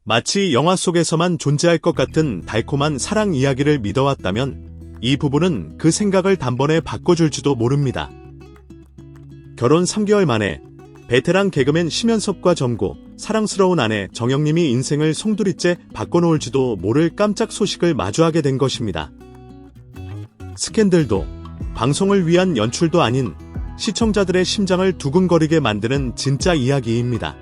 마치 영화 속에서만 존재할 것 같은 달콤한 사랑 이야기를 믿어왔다면 이 부부는 그 생각을 단번에 바꿔줄지도 모릅니다. 결혼 3개월 만에 베테랑 개그맨 심연섭과 정고, 사랑스러운 아내 정영님이 인생을 송두리째 바꿔놓을지도 모를 깜짝 소식을 마주하게 된 것입니다. 스캔들도 방송을 위한 연출도 아닌 시청자들의 심장을 두근거리게 만드는 진짜 이야기입니다.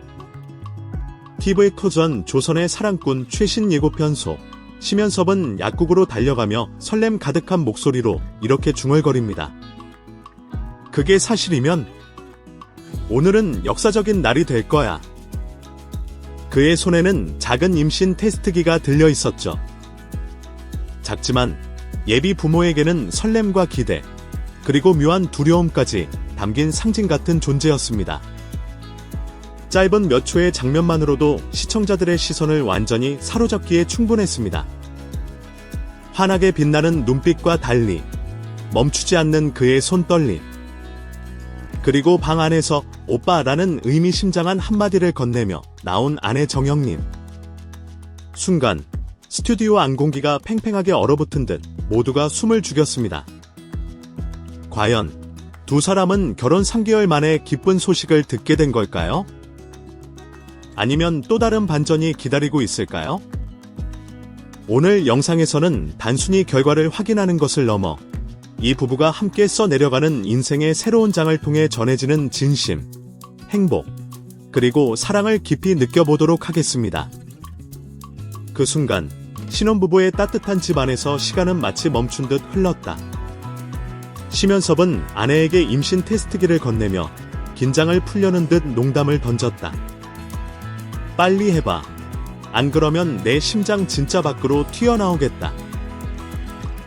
TV 토전 조선의 사랑꾼 최신 예고편소. 심연섭은 약국으로 달려가며 설렘 가득한 목소리로 이렇게 중얼거립니다. 그게 사실이면 오늘은 역사적인 날이 될 거야. 그의 손에는 작은 임신 테스트기가 들려 있었죠. 작지만 예비 부모에게는 설렘과 기대, 그리고 묘한 두려움까지 담긴 상징 같은 존재였습니다. 짧은 몇 초의 장면만으로도 시청자들의 시선을 완전히 사로잡기에 충분했습니다. 환하게 빛나는 눈빛과 달리 멈추지 않는 그의 손떨림, 그리고 방 안에서 오빠라는 의미심장한 한마디를 건네며 나온 아내 정영님. 순간 스튜디오 안 공기가 팽팽하게 얼어붙은 듯 모두가 숨을 죽였습니다. 과연 두 사람은 결혼 3개월 만에 기쁜 소식을 듣게 된 걸까요? 아니면 또 다른 반전이 기다리고 있을까요? 오늘 영상에서는 단순히 결과를 확인하는 것을 넘어 이 부부가 함께 써내려가는 인생의 새로운 장을 통해 전해지는 진심, 행복, 그리고 사랑을 깊이 느껴보도록 하겠습니다. 그 순간 신혼부부의 따뜻한 집 안에서 시간은 마치 멈춘 듯 흘렀다. 심연섭은 아내에게 임신 테스트기를 건네며 긴장을 풀려는 듯 농담을 던졌다. 빨리 해봐. 안 그러면 내 심장 진짜 밖으로 튀어나오겠다.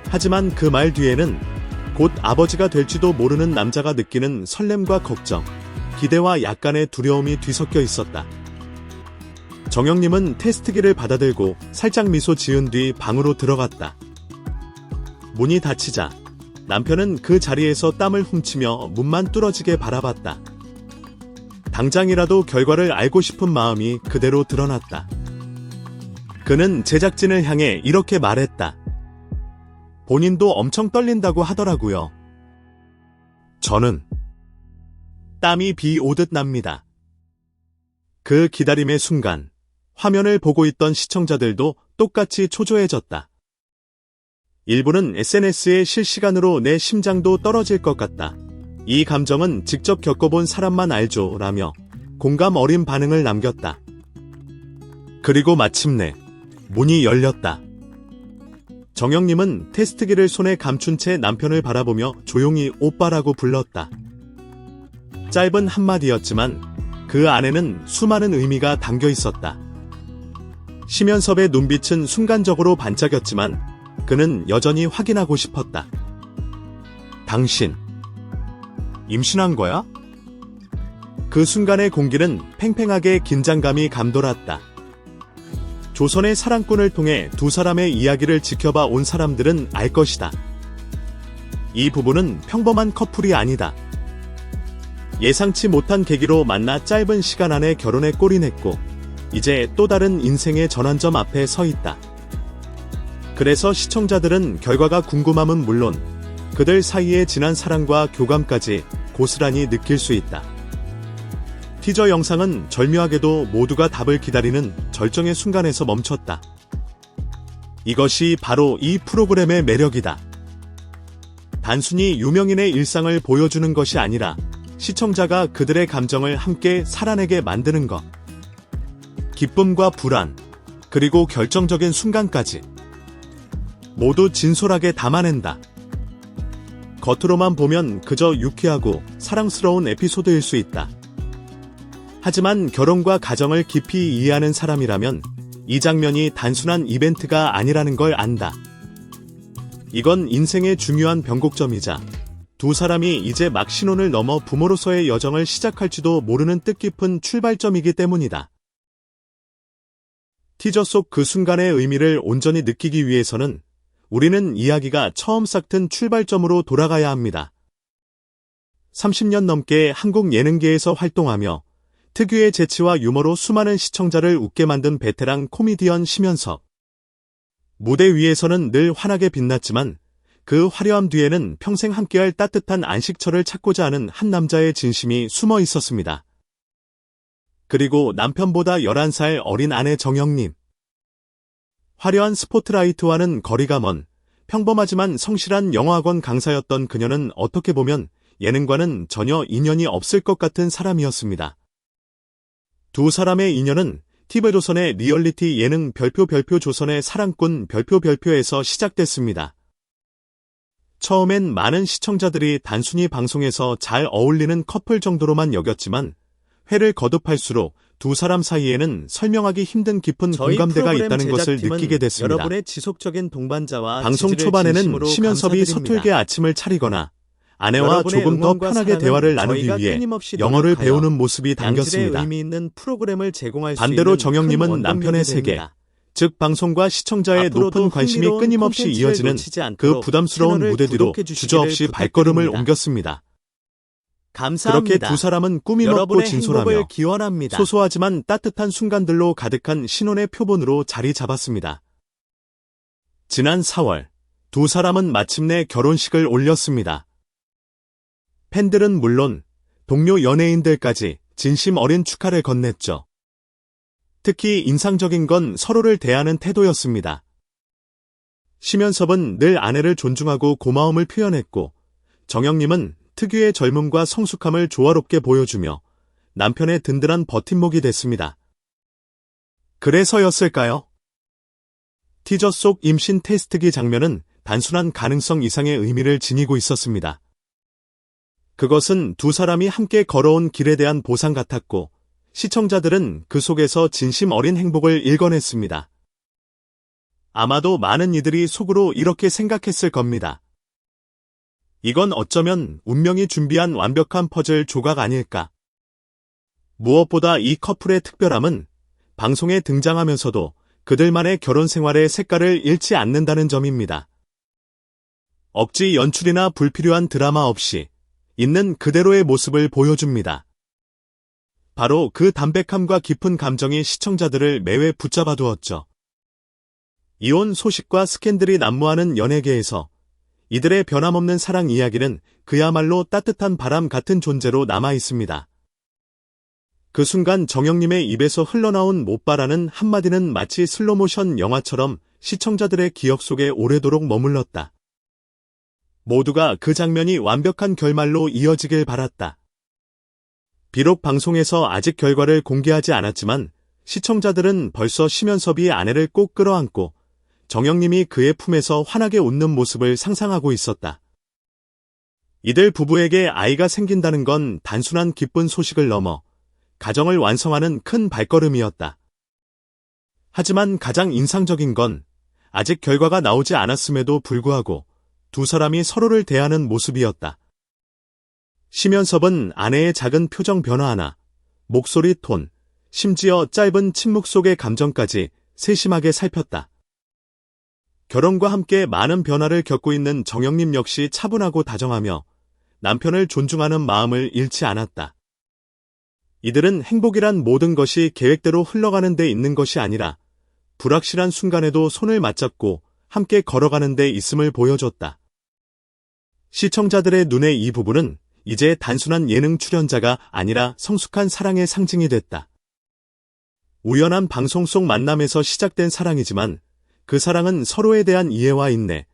하지만 그 말 뒤에는 곧 아버지가 될지도 모르는 남자가 느끼는 설렘과 걱정, 기대와 약간의 두려움이 뒤섞여 있었다. 정영님은 테스트기를 받아들고 살짝 미소 지은 뒤 방으로 들어갔다. 문이 닫히자 남편은 그 자리에서 땀을 훔치며 문만 뚫어지게 바라봤다. 당장이라도 결과를 알고 싶은 마음이 그대로 드러났다. 그는 제작진을 향해 이렇게 말했다. 본인도 엄청 떨린다고 하더라고요. 저는 땀이 비 오듯 납니다. 그 기다림의 순간 화면을 보고 있던 시청자들도 똑같이 초조해졌다. 일부는 SNS에 실시간으로 내 심장도 떨어질 것 같다. 이 감정은 직접 겪어본 사람만 알죠. 라며 공감 어린 반응을 남겼다. 그리고 마침내 문이 열렸다. 정영님은 테스트기를 손에 감춘 채 남편을 바라보며 조용히 오빠라고 불렀다. 짧은 한마디였지만 그 안에는 수많은 의미가 담겨 있었다. 심연섭의 눈빛은 순간적으로 반짝였지만 그는 여전히 확인하고 싶었다. 당신 임신한 거야? 그 순간의 공기는 팽팽하게 긴장감이 감돌았다. 조선의 사랑꾼을 통해 두 사람의 이야기를 지켜봐 온 사람들은 알 것이다. 이 부부는 평범한 커플이 아니다. 예상치 못한 계기로 만나 짧은 시간 안에 결혼에 골인했고 이제 또 다른 인생의 전환점 앞에 서 있다. 그래서 시청자들은 결과가 궁금함은 물론 그들 사이의 진한 사랑과 교감까지 고스란히 느낄 수 있다. 티저 영상은 절묘하게도 모두가 답을 기다리는 절정의 순간에서 멈췄다. 이것이 바로 이 프로그램의 매력이다. 단순히 유명인의 일상을 보여주는 것이 아니라 시청자가 그들의 감정을 함께 살아내게 만드는 것. 기쁨과 불안, 그리고 결정적인 순간까지 모두 진솔하게 담아낸다. 겉으로만 보면 그저 유쾌하고 사랑스러운 에피소드일 수 있다. 하지만 결혼과 가정을 깊이 이해하는 사람이라면 이 장면이 단순한 이벤트가 아니라는 걸 안다. 이건 인생의 중요한 변곡점이자 두 사람이 이제 막 신혼을 넘어 부모로서의 여정을 시작할지도 모르는 뜻깊은 출발점이기 때문이다. 티저 속 그 순간의 의미를 온전히 느끼기 위해서는 우리는 이야기가 처음 싹튼 출발점으로 돌아가야 합니다. 30년 넘게 한국 예능계에서 활동하며 특유의 재치와 유머로 수많은 시청자를 웃게 만든 베테랑 코미디언 심연섭. 무대 위에서는 늘 환하게 빛났지만 그 화려함 뒤에는 평생 함께할 따뜻한 안식처를 찾고자 하는 한 남자의 진심이 숨어 있었습니다. 그리고 남편보다 11살 어린 아내 정영님. 화려한 스포트라이트와는 거리가 먼 평범하지만 성실한 영어학원 강사였던 그녀는 어떻게 보면 예능과는 전혀 인연이 없을 것 같은 사람이었습니다. 두 사람의 인연은 TV조선의 리얼리티 예능 별표 조선의 사랑꾼 별표에서 시작됐습니다. 처음엔 많은 시청자들이 단순히 방송에서 잘 어울리는 커플 정도로만 여겼지만 회를 거듭할수록 두 사람 사이에는 설명하기 힘든 깊은 공감대가 있다는 것을 느끼게 됐습니다. 여러분의 지속적인 동반자와 방송 초반에는 심연섭이 서툴게 아침을 차리거나 아내와 조금 더 편하게 대화를 나누기 위해 영어를 배우는 모습이 담겼습니다. 의미 있는 프로그램을 제공할 반대로 정영님은 남편의 세계, 즉 방송과 시청자의 높은 관심이 끊임없이 이어지는 그 부담스러운 무대 뒤로 주저없이 발걸음을 옮겼습니다. 감사합니다. 그렇게 두 사람은 꾸밈 없고 진솔하며 기원합니다. 소소하지만 따뜻한 순간들로 가득한 신혼의 표본으로 자리 잡았습니다. 지난 4월, 두 사람은 마침내 결혼식을 올렸습니다. 팬들은 물론 동료 연예인들까지 진심 어린 축하를 건넸죠. 특히 인상적인 건 서로를 대하는 태도였습니다. 심연섭은 늘 아내를 존중하고 고마움을 표현했고 정영님은 특유의 젊음과 성숙함을 조화롭게 보여주며 남편의 든든한 버팀목이 됐습니다. 그래서였을까요? 티저 속 임신 테스트기 장면은 단순한 가능성 이상의 의미를 지니고 있었습니다. 그것은 두 사람이 함께 걸어온 길에 대한 보상 같았고 시청자들은 그 속에서 진심 어린 행복을 일궈냈습니다. 아마도 많은 이들이 속으로 이렇게 생각했을 겁니다. 이건 어쩌면 운명이 준비한 완벽한 퍼즐 조각 아닐까. 무엇보다 이 커플의 특별함은 방송에 등장하면서도 그들만의 결혼 생활의 색깔을 잃지 않는다는 점입니다. 억지 연출이나 불필요한 드라마 없이 있는 그대로의 모습을 보여줍니다. 바로 그 담백함과 깊은 감정이 시청자들을 매회 붙잡아 두었죠. 이혼 소식과 스캔들이 난무하는 연예계에서 이들의 변함없는 사랑 이야기는 그야말로 따뜻한 바람 같은 존재로 남아 있습니다. 그 순간 정영님의 입에서 흘러나온 못바라는 한마디는 마치 슬로모션 영화처럼 시청자들의 기억 속에 오래도록 머물렀다. 모두가 그 장면이 완벽한 결말로 이어지길 바랐다. 비록 방송에서 아직 결과를 공개하지 않았지만 시청자들은 벌써 심연섭이 아내를 꼭 끌어안고 정영님이 그의 품에서 환하게 웃는 모습을 상상하고 있었다. 이들 부부에게 아이가 생긴다는 건 단순한 기쁜 소식을 넘어 가정을 완성하는 큰 발걸음이었다. 하지만 가장 인상적인 건 아직 결과가 나오지 않았음에도 불구하고 두 사람이 서로를 대하는 모습이었다. 심연섭은 아내의 작은 표정 변화 하나, 목소리 톤, 심지어 짧은 침묵 속의 감정까지 세심하게 살폈다. 결혼과 함께 많은 변화를 겪고 있는 정영님 역시 차분하고 다정하며 남편을 존중하는 마음을 잃지 않았다. 이들은 행복이란 모든 것이 계획대로 흘러가는 데 있는 것이 아니라 불확실한 순간에도 손을 맞잡고 함께 걸어가는 데 있음을 보여줬다. 시청자들의 눈에 이 부부는 이제 단순한 예능 출연자가 아니라 성숙한 사랑의 상징이 됐다. 우연한 방송 속 만남에서 시작된 사랑이지만 그 사랑은 서로에 대한 이해와 인내,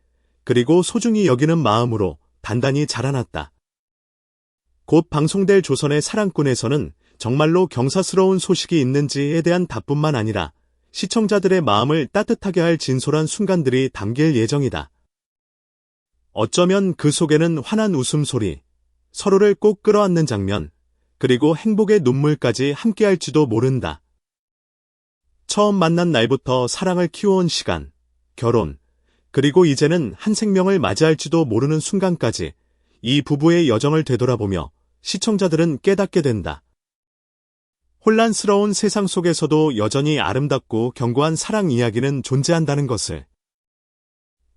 그리고 소중히 여기는 마음으로 단단히 자라났다. 곧 방송될 조선의 사랑꾼에서는 정말로 경사스러운 소식이 있는지에 대한 답뿐만 아니라 시청자들의 마음을 따뜻하게 할 진솔한 순간들이 담길 예정이다. 어쩌면 그 속에는 환한 웃음소리, 서로를 꼭 끌어안는 장면, 그리고 행복의 눈물까지 함께할지도 모른다. 처음 만난 날부터 사랑을 키워온 시간, 결혼, 그리고 이제는 한 생명을 맞이할지도 모르는 순간까지 이 부부의 여정을 되돌아보며 시청자들은 깨닫게 된다. 혼란스러운 세상 속에서도 여전히 아름답고 견고한 사랑 이야기는 존재한다는 것을.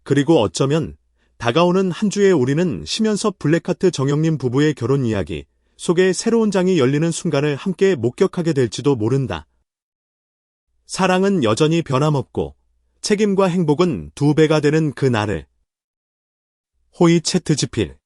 그리고 어쩌면 다가오는 한 주에 우리는 심연섭 블랙하트 정영님 부부의 결혼 이야기, 속에 새로운 장이 열리는 순간을 함께 목격하게 될지도 모른다. 사랑은 여전히 변함없고 책임과 행복은 2배가 되는 그날을. 호이 채트지필